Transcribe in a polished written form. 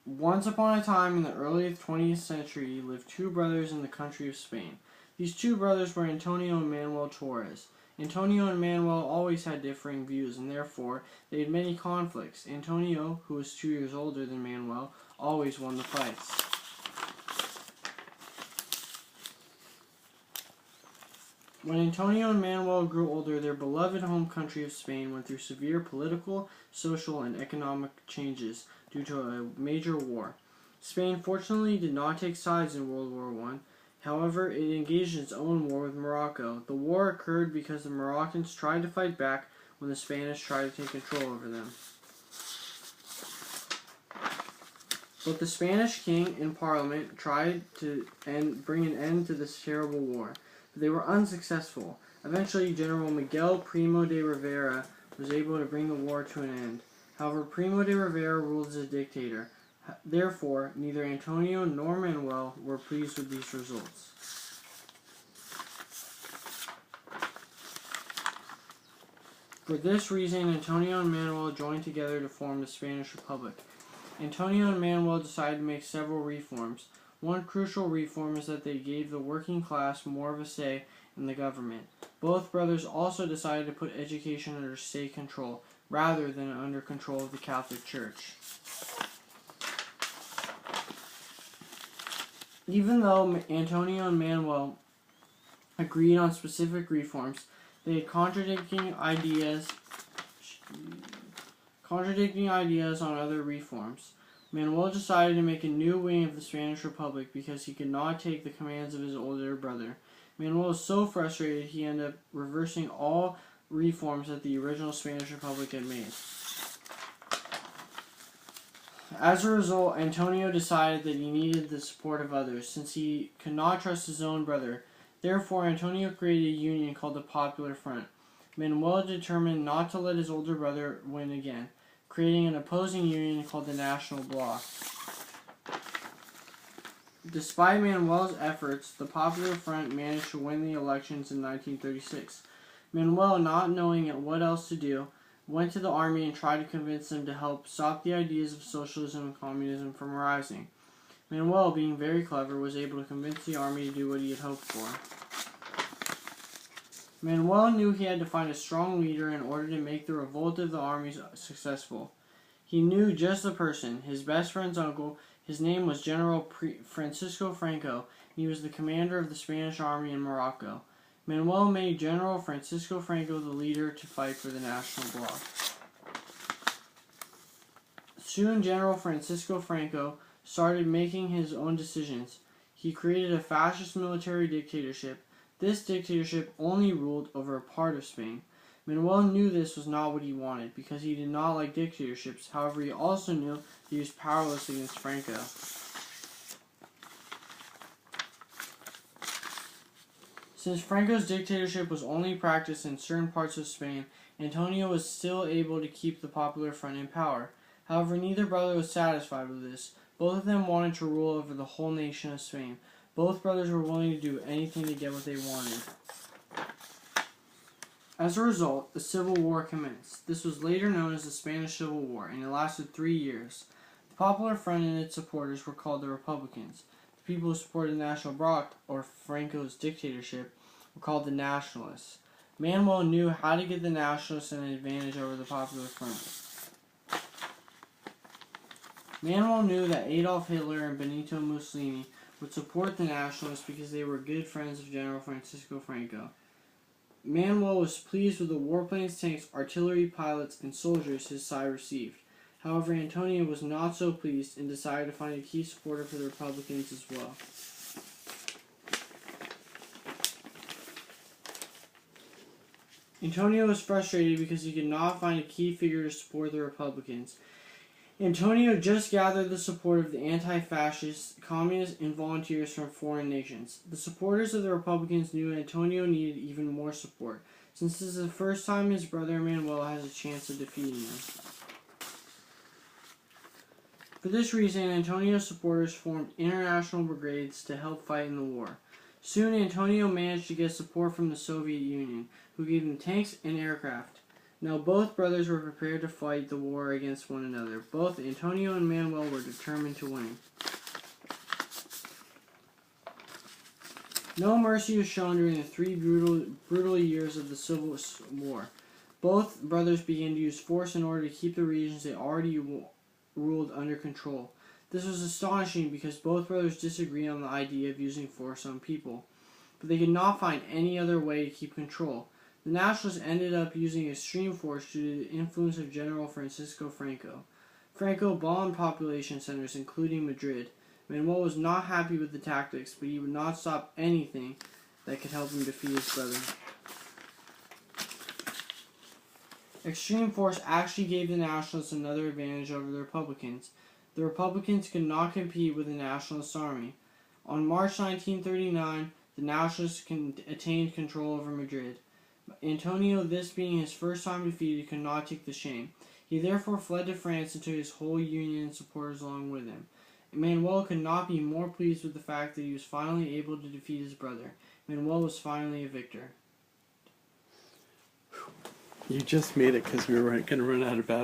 Once upon a time in the early 20th century lived two brothers in the country of Spain. These two brothers were Antonio and Manuel Torres. Antonio and Manuel always had differing views, and therefore they had many conflicts. Antonio, who was 2 years older than Manuel, always won the fights. When Antonio and Manuel grew older, their beloved home country of Spain went through severe political, social, and economic changes due to a major war. Spain fortunately did not take sides in World War I. However, it engaged in its own war with Morocco. The war occurred because the Moroccans tried to fight back when the Spanish tried to take control over them. But the Spanish king and parliament tried to bring an end to this terrible war, but they were unsuccessful. Eventually, General Miguel Primo de Rivera was able to bring the war to an end. However, Primo de Rivera ruled as a dictator. Therefore, neither Antonio nor Manuel were pleased with these results. For this reason, Antonio and Manuel joined together to form the Spanish Republic. Antonio and Manuel decided to make several reforms. One crucial reform is that they gave the working class more of a say in the government. Both brothers also decided to put education under state control, rather than under control of the Catholic Church. Even though Antonio and Manuel agreed on specific reforms, they had contradicting ideas on other reforms. Manuel decided to make a new wing of the Spanish Republic because he could not take the commands of his older brother. Manuel was so frustrated he ended up reversing all reforms that the original Spanish Republic had made. As a result, Antonio decided that he needed the support of others, since he could not trust his own brother. Therefore, Antonio created a union called the Popular Front. Manuel determined not to let his older brother win again, creating an opposing union called the National Bloc. Despite Manuel's efforts, the Popular Front managed to win the elections in 1936. Manuel, not knowing what else to do, went to the army and tried to convince them to help stop the ideas of socialism and communism from arising. Manuel, being very clever, was able to convince the army to do what he had hoped for. Manuel knew he had to find a strong leader in order to make the revolt of the armies successful. He knew just the person, his best friend's uncle. His name was General Francisco Franco, and he was the commander of the Spanish army in Morocco. Manuel made General Francisco Franco the leader to fight for the National Bloc. Soon, General Francisco Franco started making his own decisions. He created a fascist military dictatorship. This dictatorship only ruled over a part of Spain. Manuel knew this was not what he wanted, because he did not like dictatorships. However, he also knew that he was powerless against Franco. Since Franco's dictatorship was only practiced in certain parts of Spain, Antonio was still able to keep the Popular Front in power. However, neither brother was satisfied with this. Both of them wanted to rule over the whole nation of Spain. Both brothers were willing to do anything to get what they wanted. As a result, the Civil War commenced. This was later known as the Spanish Civil War, and it lasted 3 years. The Popular Front and its supporters were called the Republicans. The people who supported the National Bloc, or Franco's dictatorship, were called the Nationalists. Manuel knew how to get the Nationalists an advantage over the Popular Front. Manuel knew that Adolf Hitler and Benito Mussolini would support the Nationalists because they were good friends of General Francisco Franco. Manuel was pleased with the warplanes, tanks, artillery, pilots, and soldiers his side received. However, Antonio was not so pleased and decided to find a key supporter for the Republicans as well. Antonio was frustrated because he could not find a key figure to support the Republicans. Antonio just gathered the support of the anti-fascists, communists, and volunteers from foreign nations. The supporters of the Republicans knew Antonio needed even more support, since this is the first time his brother Manuel has a chance of defeating him. For this reason, Antonio's supporters formed international brigades to help fight in the war. Soon, Antonio managed to get support from the Soviet Union, who gave him tanks and aircraft. Now both brothers were prepared to fight the war against one another. Both Antonio and Manuel were determined to win. No mercy was shown during the 3 brutal years of the Civil War. Both brothers began to use force in order to keep the regions they already ruled under control. This was astonishing because both brothers disagreed on the idea of using force on people, but they could not find any other way to keep control. The Nationalists ended up using extreme force due to the influence of General Francisco Franco. Franco bombed population centers, including Madrid. Manuel was not happy with the tactics, but he would not stop anything that could help him defeat his brother. Extreme force actually gave the Nationalists another advantage over the Republicans. The Republicans could not compete with the Nationalist army. On March 1939, the Nationalists attained control over Madrid. Antonio, this being his first time defeated, could not take the shame. He therefore fled to France and took his whole Union supporters along with him. Manuel could not be more pleased with the fact that he was finally able to defeat his brother. Manuel was finally a victor. You just made it because we were going to run out of battery.